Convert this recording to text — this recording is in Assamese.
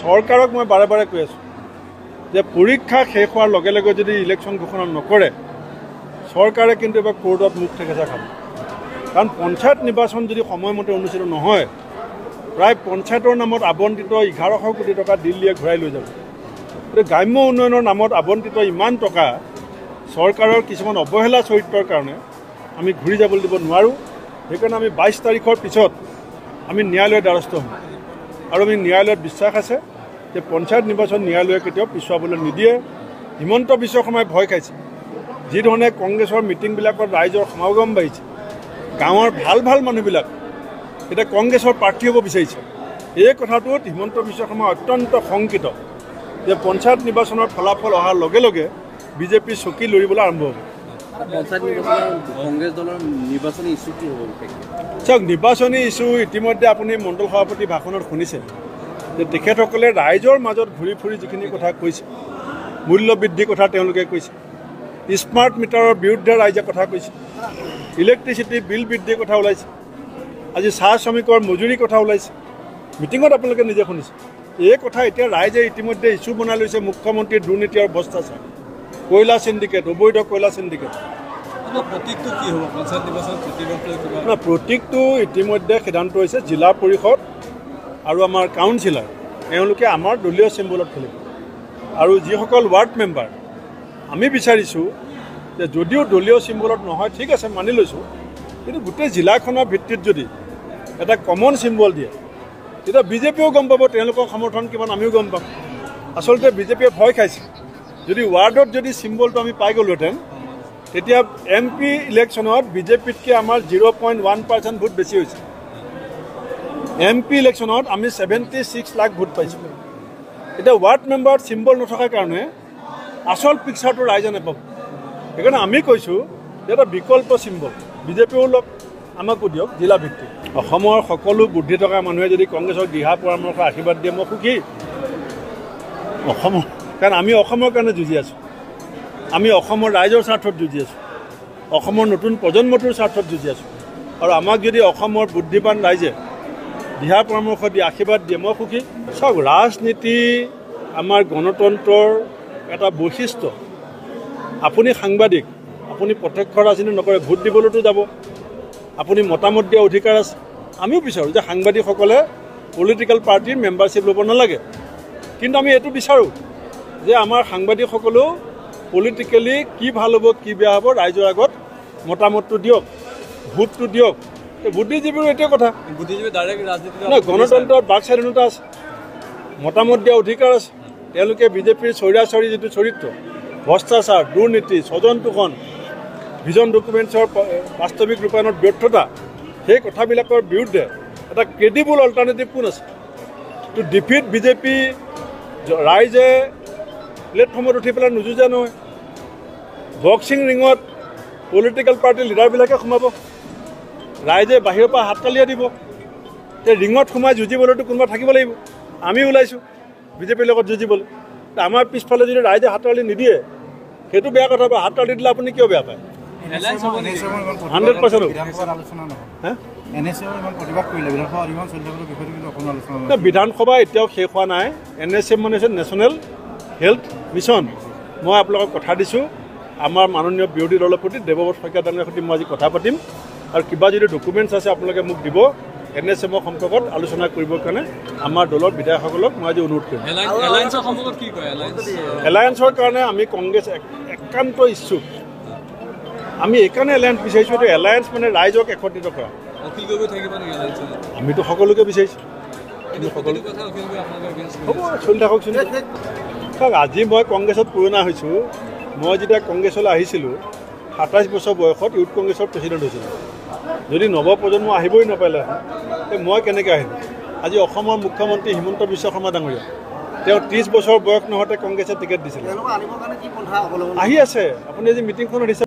চৰকাৰক মই বাৰে বাৰে কৈ আছোঁ যে পৰীক্ষা শেষ হোৱাৰ লগে লগে যদি ইলেকশ্যন ঘোষণা নকৰে চৰকাৰে কিন্তু এবাৰ কোৰ্টত মুখ ঠেকেচা খাব। কাৰণ পঞ্চায়ত নিৰ্বাচন যদি সময়মতে অনুষ্ঠিত নহয় প্ৰায় পঞ্চায়তৰ নামত আবণ্টিত 1100 কোটি টকা দিল্লীয়ে ঘূৰাই লৈ যাব। গতিকে গ্ৰাম্য উন্নয়নৰ নামত আবণ্টিত ইমান টকা চৰকাৰৰ কিছুমান অৱহেলা চৰিত্ৰৰ কাৰণে আমি ঘূৰি যাবলৈ দিব নোৱাৰোঁ। সেইকাৰণে আমি 22 তাৰিখৰ পিছত আমি ন্যায়ালয়ৰ দ্বাৰস্থ হ'ম আৰু আমি ন্যায়ালয়ত বিশ্বাস আছে যে পঞ্চায়ত নিৰ্বাচন ন্যায়ালয়ে কেতিয়াও পিছুৱাবলৈ নিদিয়ে। হিমন্ত বিশ্ব শৰ্মাই ভয় খাইছে, যিধৰণে কংগ্ৰেছৰ মিটিংবিলাকত ৰাইজৰ সমাগম বাঢ়িছে, গাঁৱৰ ভাল ভাল মানুহবিলাক এতিয়া কংগ্ৰেছৰ প্ৰাৰ্থী হ'ব বিচাৰিছে। এই কথাটোত হিমন্ত বিশ্ব শৰ্মা অত্যন্ত শংকিত যে পঞ্চায়ত নিৰ্বাচনৰ ফলাফল অহাৰ লগে লগে বিজেপি চকী লৰিবলৈ আৰম্ভ হ'ব। কংগ্ৰেছ দলৰ নিৰ্বাচনী ইছ্যু কি হ'ব? চাওক, নিৰ্বাচনী ইছ্যু ইতিমধ্যে আপুনি মণ্ডল সভাপতি ভাষণত শুনিছে যে তেখেতসকলে ৰাইজৰ মাজত ঘূৰি ফুৰি যিখিনি কথা কৈছে, মূল্য বৃদ্ধিৰ কথা তেওঁলোকে কৈছে, স্মাৰ্ট মিটাৰৰ বিৰুদ্ধে ৰাইজে কথা কৈছে, ইলেক্ট্ৰিচিটি বিল বৃদ্ধিৰ কথা ওলাইছে, আজি চাহ শ্ৰমিকৰ মজুৰিৰ কথা ওলাইছে। মিটিঙত আপোনালোকে নিজে শুনিছে। এই কথা এতিয়া ৰাইজে ইতিমধ্যে ইছ্যু বনাই লৈছে। মুখ্যমন্ত্ৰীৰ দুৰ্নীতি আৰু ভ্ৰষ্টাচাৰ, কয়লা চিণ্ডিকেট, অবৈধ কয়লা চিণ্ডিকেট। প্ৰতীকটো ইতিমধ্যে সিদ্ধান্ত হৈছে জিলা পৰিষদ আৰু আমাৰ কাউন্সিলাৰ তেওঁলোকে আমাৰ দলীয় চিম্বলত খেলিব। আৰু যিসকল ৱাৰ্ড মেম্বাৰ আমি বিচাৰিছোঁ যে যদিও দলীয় চিম্বলত নহয় ঠিক আছে মানি লৈছোঁ, কিন্তু গোটেই জিলাখনৰ ভিত্তিত যদি এটা কমন চিম্বল দিয়ে তেতিয়া বিজেপিও গম পাব তেওঁলোকৰ সমৰ্থন কিমান, আমিও গম পাম। আচলতে বিজেপিয়ে ভয় খাইছে যদি ৱাৰ্ডত যদি চিম্বলটো আমি পাই গ'লোহেঁতেন তেতিয়া MP ইলেকশ্যনত বিজেপিতকৈ আমাৰ 0.1% ভোট বেছি হৈছে। MP ইলেকশ্যনত আমি 76 লাখ ভোট পাইছোঁ। এতিয়া ৱাৰ্ড মেম্বাৰত চিম্বল নথকাৰ কাৰণে আচল পিকচাৰটো ৰাইজে নাপাব। সেইকাৰণে আমি কৈছোঁ যে এটা বিকল্প চিম্বল বিজেপিও লওক, আমাকো দিয়ক জিলা ভিত্তিত। অসমৰ সকলো বুদ্ধি থকা মানুহে যদি কংগ্ৰেছৰ দিহা পৰামৰ্শ আশীৰ্বাদ দিয়ে মই সুখী। অসমৰ কাৰণ আমি অসমৰ কাৰণে যুঁজি আছোঁ, আমি অসমৰ ৰাইজৰ স্বাৰ্থত যুঁজি আছোঁ, অসমৰ নতুন প্ৰজন্মটোৰ স্বাৰ্থত যুঁজি আছোঁ। আৰু আমাক যদি অসমৰ বুদ্ধিবান ৰাইজে দিহা পৰামৰ্শ দিয়ে আশীৰ্বাদ দিয়ে মই সুখী। চাওক, ৰাজনীতি আমাৰ গণতন্ত্ৰৰ এটা বৈশিষ্ট্য। আপুনি সাংবাদিক, আপুনি প্ৰত্যক্ষ ৰাজনীতি নকৰে, ভোট দিবলৈতো যাব, আপুনি মতামত দিয়া অধিকাৰ আছে। আমিও বিচাৰোঁ যে সাংবাদিকসকলে পলিটিকেল পাৰ্টিৰ মেম্বাৰশ্বিপ ল'ব নালাগে, কিন্তু আমি এইটো বিচাৰোঁ যে আমাৰ সাংবাদিকসকলেও পলিটিকেলি কি ভাল হ'ব কি বেয়া হ'ব ৰাইজৰ আগত মতামতটো দিয়ক, ভোটটো দিয়ক। বুদ্ধিজীৱীৰো এইটোৱে কথা, গণতন্ত্ৰত বাক স্বাধীনতা আছে, মতামত দিয়া অধিকাৰ আছে। তেওঁলোকে বিজেপিৰ চৈৰাচৰি যিটো চৰিত্ৰ, ভ্ৰষ্টাচাৰ, দুৰ্নীতি, স্বজন তোষণ, ভিজন ডকুমেণ্টছৰ বাস্তৱিক ৰূপায়ণৰ ব্যৰ্থতা, সেই কথাবিলাকৰ বিৰুদ্ধে এটা ক্ৰেডিবল অল্টাৰনেটিভ কোন আছে টু ডিফিট বিজেপি? ৰাইজে প্লেটফৰ্মত উঠি পেলাই নুযুঁজে নহয়। বক্সিং ৰিঙত পলিটিকেল পাৰ্টিৰ লিডাৰবিলাকে সোমাব, ৰাইজে বাহিৰৰ পৰা হাততালিয়ে দিব। সেই ৰিঙত সোমাই যুঁজিবলৈতো কোনোবা থাকিব লাগিব। আমি ওলাইছোঁ বিজেপিৰ লগত যুঁজিবলৈ। আমাৰ পিছফালে যদি ৰাইজে হাততালি নিদিয়ে সেইটো বেয়া কথা। বা হাততালি দিলে আপুনি কিয় বেয়া পায়? 100% বিধানসভা এতিয়াও শেষ হোৱা নাই। NSM মানে হৈছে নেশ্যনেল হেল্থ মিছন। মই আপোনালোকক কথা দিছোঁ, আমাৰ মাননীয় বিৰোধী দলৰ প্ৰতি দেৱব্ৰত শইকীয়া ডাঙৰীয়াৰ সৈতে মই আজি কথা পাতিম আৰু কিবা যদি ডকুমেণ্টছ আছে আপোনালোকে মোক দিব। NSM সম্পৰ্কত আলোচনা কৰিবৰ কাৰণে আমাৰ দলৰ বিধায়কসকলক মই আজি অনুৰোধ কৰিম। এলায়েন্সৰ কাৰণে আমি কংগ্ৰেছ একান্ত ইচ্ছুক। আমি এইকাৰণে এলায়েন্স বিচাৰিছোঁ, এইটো এলায়েন্স মানে ৰাইজক একত্ৰিত কৰা। আমিতো সকলোকে বিচাৰিছোঁ, হ'ব চলি থাককচোন। চাওক, আজি মই কংগ্ৰেছত পুৰণা হৈছোঁ। মই যেতিয়া কংগ্ৰেছলৈ আহিছিলোঁ 27 বছৰ বয়সত ইউথ কংগ্ৰেছৰ প্ৰেচিডেণ্ট হৈছিলোঁ। যদি নৱপ্ৰজন্ম আহিবই নাপালে মই কেনেকৈ আহিম? আজি অসমৰ মুখ্যমন্ত্ৰী হিমন্ত বিশ্ব শৰ্মা ডাঙৰীয়া, তেওঁ 30 বছৰ বয়স নহওঁতে কংগ্ৰেছে টিকেট দিছিলে, আহি আছে। আপুনি আজি মিটিংখনত দিছে।